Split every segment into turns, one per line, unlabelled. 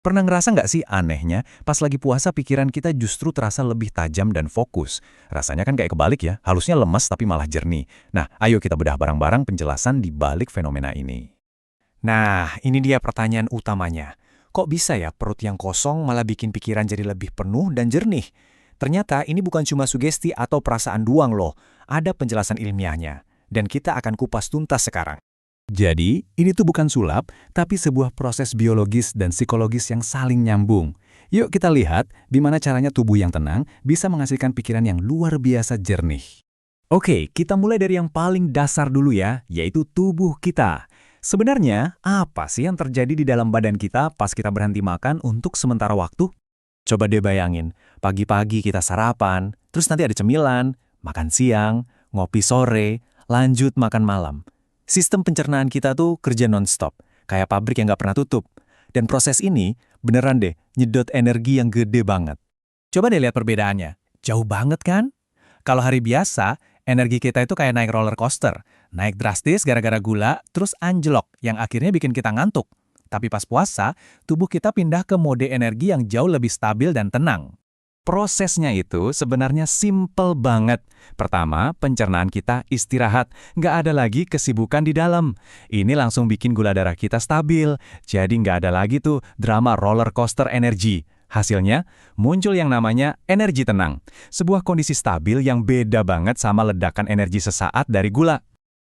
Pernah ngerasa nggak sih anehnya, pas lagi puasa pikiran kita justru terasa lebih tajam dan fokus. Rasanya kan kayak kebalik ya, halusnya lemas tapi malah jernih. Nah, ayo kita bedah bareng-barang penjelasan di balik fenomena ini.
Nah, ini dia pertanyaan utamanya. Kok bisa ya perut yang kosong malah bikin pikiran jadi lebih penuh dan jernih? Ternyata ini bukan cuma sugesti atau perasaan doang loh. Ada penjelasan ilmiahnya. Dan kita akan kupas tuntas sekarang.
Jadi, ini tuh bukan sulap, tapi sebuah proses biologis dan psikologis yang saling nyambung. Yuk kita lihat di mana caranya tubuh yang tenang bisa menghasilkan pikiran yang luar biasa jernih.
Oke, kita mulai dari yang paling dasar dulu ya, yaitu tubuh kita. Sebenarnya, apa sih yang terjadi di dalam badan kita pas kita berhenti makan untuk sementara waktu? Coba deh bayangin, pagi-pagi kita sarapan, terus nanti ada cemilan, makan siang, ngopi sore, lanjut makan malam. Sistem pencernaan kita tuh kerja non-stop, kayak pabrik yang nggak pernah tutup. Dan proses ini beneran deh nyedot energi yang gede banget. Coba deh lihat perbedaannya. Jauh banget kan? Kalau hari biasa, energi kita itu kayak naik roller coaster. Naik drastis gara-gara gula, terus anjlok yang akhirnya bikin kita ngantuk. Tapi pas puasa, tubuh kita pindah ke mode energi yang jauh lebih stabil dan tenang. Prosesnya itu sebenarnya simple banget. Pertama, pencernaan kita istirahat. Nggak ada lagi kesibukan di dalam. Ini langsung bikin gula darah kita stabil. Jadi nggak ada lagi tuh drama roller coaster energi. Hasilnya, muncul yang namanya energi tenang. Sebuah kondisi stabil yang beda banget sama ledakan energi sesaat dari gula.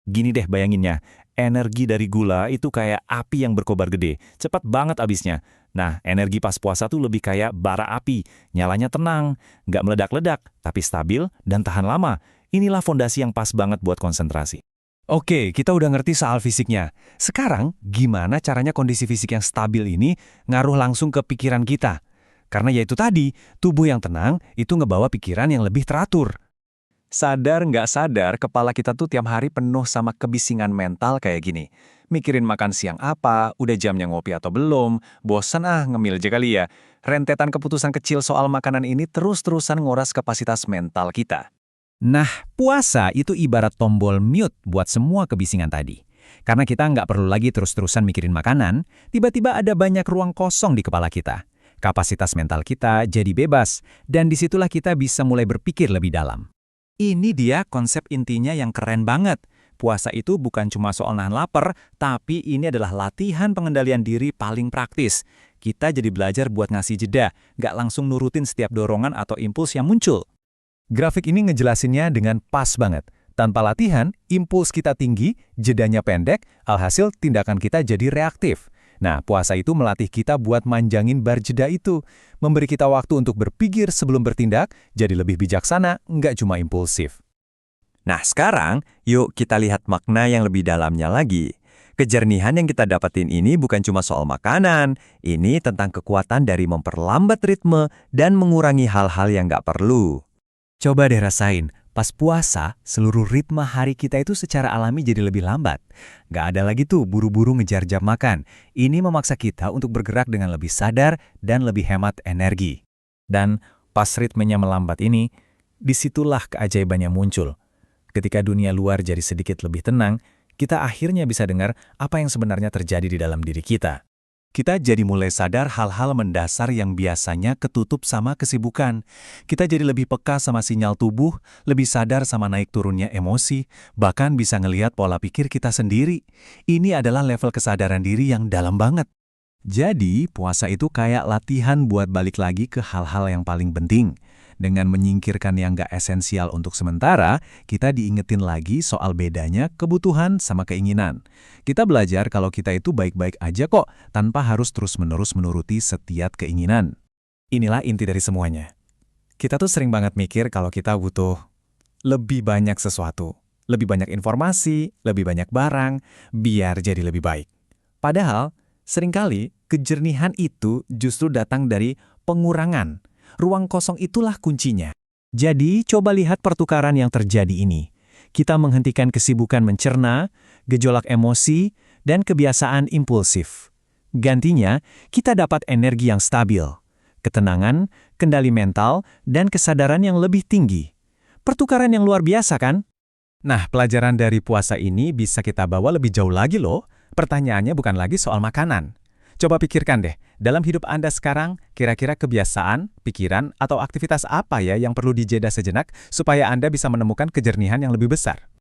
Gini deh bayanginnya, energi dari gula itu kayak api yang berkobar gede, cepat banget abisnya. Nah, energi pas puasa tuh lebih kayak bara api, nyalanya tenang, nggak meledak-ledak, tapi stabil dan tahan lama. Inilah fondasi yang pas banget buat konsentrasi. Oke, kita udah ngerti soal fisiknya. Sekarang, gimana caranya kondisi fisik yang stabil ini ngaruh langsung ke pikiran kita? Karena yaitu tadi, tubuh yang tenang itu ngebawa pikiran yang lebih teratur. Sadar nggak sadar, kepala kita tuh tiap hari penuh sama kebisingan mental kayak gini. Mikirin makan siang apa, udah jamnya ngopi atau belum, bosan ngemil aja kali ya. Rentetan keputusan kecil soal makanan ini terus-terusan nguras kapasitas mental kita. Nah, puasa itu ibarat tombol mute buat semua kebisingan tadi. Karena kita nggak perlu lagi terus-terusan mikirin makanan, tiba-tiba ada banyak ruang kosong di kepala kita. Kapasitas mental kita jadi bebas, dan disitulah kita bisa mulai berpikir lebih dalam. Ini dia konsep intinya yang keren banget. Puasa itu bukan cuma soal nahan lapar, tapi ini adalah latihan pengendalian diri paling praktis. Kita jadi belajar buat ngasih jeda, nggak langsung nurutin setiap dorongan atau impuls yang muncul. Grafik ini ngejelasinnya dengan pas banget. Tanpa latihan, impuls kita tinggi, jedanya pendek, alhasil tindakan kita jadi reaktif. Nah, puasa itu melatih kita buat manjangin bar jeda itu, memberi kita waktu untuk berpikir sebelum bertindak, jadi lebih bijaksana, nggak cuma impulsif. Nah, sekarang yuk kita lihat makna yang lebih dalamnya lagi. Kejernihan yang kita dapetin ini bukan cuma soal makanan, ini tentang kekuatan dari memperlambat ritme dan mengurangi hal-hal yang nggak perlu. Coba deh rasain. Pas puasa, seluruh ritme hari kita itu secara alami jadi lebih lambat. Nggak ada lagi tuh buru-buru ngejar jam makan. Ini memaksa kita untuk bergerak dengan lebih sadar dan lebih hemat energi. Dan pas ritmenya melambat ini, disitulah keajaibannya muncul. Ketika dunia luar jadi sedikit lebih tenang, kita akhirnya bisa dengar apa yang sebenarnya terjadi di dalam diri kita. Kita jadi mulai sadar hal-hal mendasar yang biasanya ketutup sama kesibukan. Kita jadi lebih peka sama sinyal tubuh, lebih sadar sama naik turunnya emosi, bahkan bisa ngelihat pola pikir kita sendiri. Ini adalah level kesadaran diri yang dalam banget. Jadi, puasa itu kayak latihan buat balik lagi ke hal-hal yang paling penting. Dengan menyingkirkan yang gak esensial untuk sementara, kita diingetin lagi soal bedanya kebutuhan sama keinginan. Kita belajar kalau kita itu baik-baik aja kok, tanpa harus terus-menerus menuruti setiap keinginan. Inilah inti dari semuanya. Kita tuh sering banget mikir kalau kita butuh lebih banyak sesuatu, lebih banyak informasi, lebih banyak barang, biar jadi lebih baik. Padahal, seringkali kejernihan itu justru datang dari pengurangan. Ruang kosong itulah kuncinya. Jadi, coba lihat pertukaran yang terjadi ini. Kita menghentikan kesibukan mencerna, gejolak emosi, dan kebiasaan impulsif. Gantinya, kita dapat energi yang stabil, ketenangan, kendali mental, dan kesadaran yang lebih tinggi. Pertukaran yang luar biasa kan? Nah, pelajaran dari puasa ini bisa kita bawa lebih jauh lagi loh. Pertanyaannya bukan lagi soal makanan. Coba pikirkan deh, dalam hidup Anda sekarang, kira-kira kebiasaan, pikiran, atau aktivitas apa ya yang perlu dijeda sejenak supaya Anda bisa menemukan kejernihan yang lebih besar?